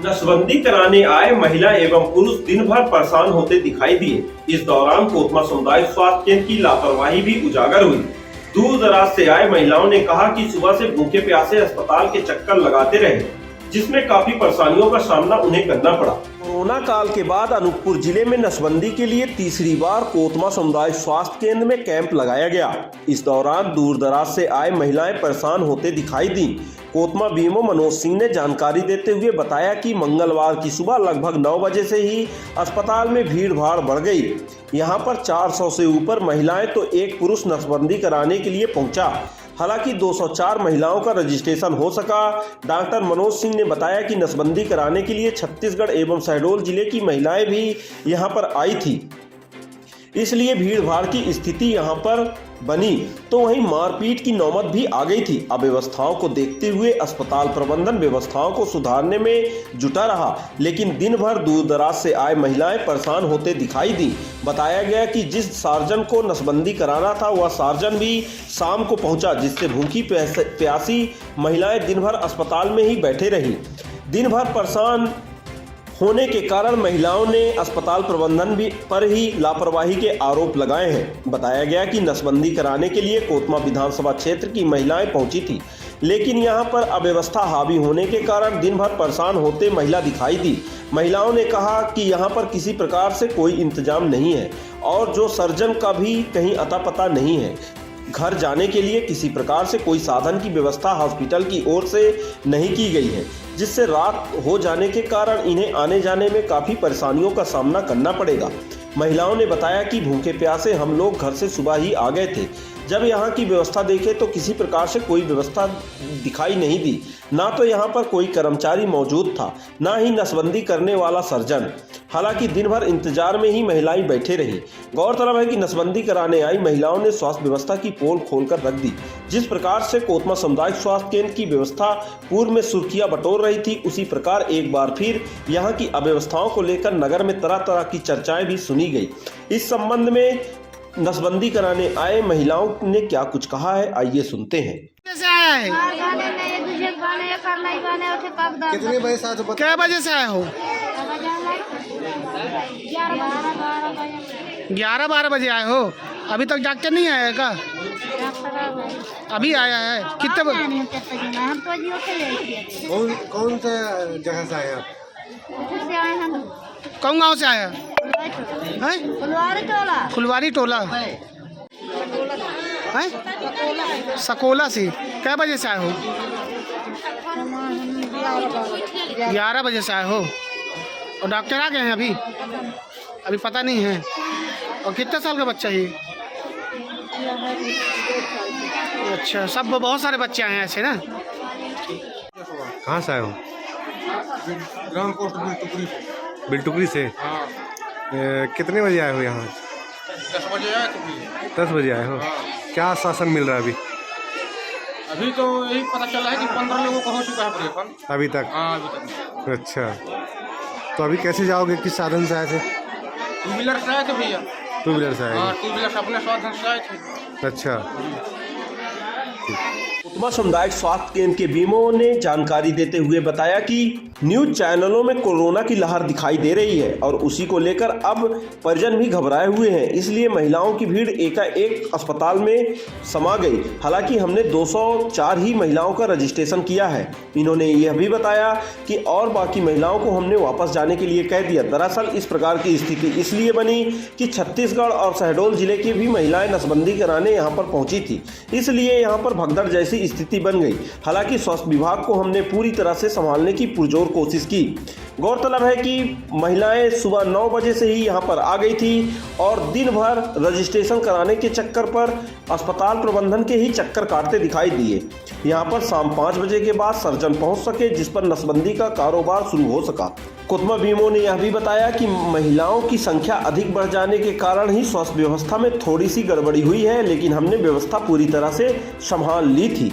नसबंदी कराने आए महिला एवं पुरुष दिन भर परेशान होते दिखाई दिए। इस दौरान कोतमा सामुदायिक स्वास्थ्य केंद्र की लापरवाही भी उजागर हुई। दूर दराज से आए महिलाओं ने कहा कि सुबह से भूखे प्यासे अस्पताल के चक्कर लगाते रहे, जिसमें काफी परेशानियों का सामना उन्हें करना पड़ा। कोरोना काल के बाद अनूपपुर जिले में नसबंदी के लिए तीसरी बार कोतमा सामुदायिक स्वास्थ्य केंद्र में कैंप लगाया गया। इस दौरान दूर दराज से आए महिलाएं परेशान होते दिखाई दी। कोतमा बीएमओ मनोज सिंह ने जानकारी देते हुए बताया कि मंगलवार की सुबह लगभग 9 बजे से ही अस्पताल में भीड़ भाड़ बढ़ गई। यहां पर 400 से ऊपर महिलाएं तो एक पुरुष नसबंदी कराने के लिए पहुंचा। हालांकि 204 महिलाओं का रजिस्ट्रेशन हो सका। डॉक्टर मनोज सिंह ने बताया कि नसबंदी कराने के लिए छत्तीसगढ़ एवं शहडोल जिले की महिलाएं भी यहां पर आई थी, इसलिए भीड़ भाड़ की स्थिति यहां पर बनी। तो वहीं मारपीट की नौबत भी आ गई थी। अव्यवस्थाओं को देखते हुए अस्पताल प्रबंधन व्यवस्थाओं को सुधारने में जुटा रहा, लेकिन दिन भर दूर दराज से आए महिलाएं परेशान होते दिखाई दी। बताया गया कि जिस सार्जन को नसबंदी कराना था वह सार्जन भी शाम को पहुंचा, जिससे भूखी प्यासी महिलाएं दिन भर अस्पताल में ही बैठे रही। दिन भर परेशान होने के कारण महिलाओं ने अस्पताल प्रबंधन भी पर ही लापरवाही के आरोप लगाए हैं। बताया गया कि नसबंदी कराने के लिए कोतमा विधानसभा क्षेत्र की महिलाएं पहुंची थी, लेकिन यहां पर अव्यवस्था हावी होने के कारण दिन भर परेशान होते महिला दिखाई दी। महिलाओं ने कहा कि यहां पर किसी प्रकार से कोई इंतजाम नहीं है और जो सर्जन का भी कहीं अता पता नहीं है। घर जाने के लिए किसी प्रकार से कोई साधन की व्यवस्था हॉस्पिटल की ओर से नहीं की गई है, जिससे रात हो जाने के कारण इन्हें आने जाने में काफ़ी परेशानियों का सामना करना पड़ेगा। महिलाओं ने बताया कि भूखे प्यासे हम लोग घर से सुबह ही आ गए थे। जब यहाँ की व्यवस्था देखे तो किसी प्रकार से कोई व्यवस्था दिखाई नहीं दी। ना तो यहाँ पर कोई कर्मचारी मौजूद था, ना ही नसबंदी करने वाला सर्जन। हालांकि दिन भर इंतजार में ही महिलाएं बैठे रही। गौरतलब है कि नसबंदी कराने आई महिलाओं ने स्वास्थ्य व्यवस्था की पोल खोलकर रख दी। जिस प्रकार से कोतमा सामुदायिक स्वास्थ्य केंद्र की व्यवस्था पूर्व में सुर्खियां बटोर रही थी, उसी प्रकार एक बार फिर यहाँ की अव्यवस्थाओं को लेकर नगर में तरह तरह की चर्चाएं भी सुनी गई। इस संबंध में नसबंदी कराने आए महिलाओं ने क्या कुछ कहा है, आइए सुनते हैं। कितने बजे से आए? क्या बजे से आए हो? 11-12 बजे आए हो। अभी तक डॉक्टर नहीं आया का? अभी आया है। कितने बजे? कौन सा जगह से आए आप? कौन गाँव से आया? फुलवारी टोला है, सकोला से। क्या बजे से आए हो? 11 बजे से आए हो। और डॉक्टर आ गए हैं अभी? अभी पता नहीं है। और कितने साल का बच्चा है? अच्छा, सब बहुत सारे बच्चे आए हैं ऐसे ना। कहाँ से आए हो? ग्राम पोस्ट बिल्टुकरी से। हाँ। कितने बजे आए हो यहाँ? 10 बजे आए तो 10 बजे आए हो। हाँ। क्या आश्वासन मिल रहा है अभी? अभी तो यही पता चला है कि 15 लोगों का हो चुका है ऑपरेशन अभी तक? हाँ, अभी तक। अच्छा, तो अभी कैसे जाओगे? किस साधन से आए थे? 2 व्हीलर से आए थे भैया। 2 व्हीलर से आए? हाँ, 2 व्हीलर से अपने साधन से आए थे। अच्छा। कोतमा सामुदायिक स्वास्थ्य केंद्र के बीएमओ ने जानकारी देते हुए बताया कि न्यूज चैनलों में कोरोना की लहर दिखाई दे रही है और उसी को लेकर अब परिजन भी घबराए हुए हैं, इसलिए महिलाओं की भीड़ एकाएक अस्पताल में समा गई। हालांकि हमने 204 ही महिलाओं का रजिस्ट्रेशन किया है। इन्होंने यह भी बताया कि और बाकी महिलाओं को हमने वापस जाने के लिए कह दिया। दरअसल इस प्रकार की स्थिति इसलिए बनी कि छत्तीसगढ़ और शहडोल जिले की भी महिलाएं नसबंदी कराने यहाँ पर पहुंची थी, इसलिए यहाँ पर भगदड़ जैसी स्थिति बन गई। हालांकि स्वास्थ्य विभाग को हमने पूरी तरह से संभालने की पुरजोर कोशिश की। गौरतलब है कि महिलाएं सुबह 9 बजे से ही यहां पर आ गई थी और दिन भर रजिस्ट्रेशन कराने के चक्कर पर अस्पताल प्रबंधन के ही चक्कर काटते दिखाई दिए। यहां पर शाम 5 बजे के बाद सर्जन पहुंच सके, जिस पर नसबंदी का कारोबार शुरू हो सका। कोतमा बीएमओ ने यह भी बताया कि महिलाओं की संख्या अधिक बढ़ जाने के कारण ही स्वास्थ्य व्यवस्था में थोड़ी सी गड़बड़ी हुई है, लेकिन हमने व्यवस्था पूरी तरह से संभाल ली थी।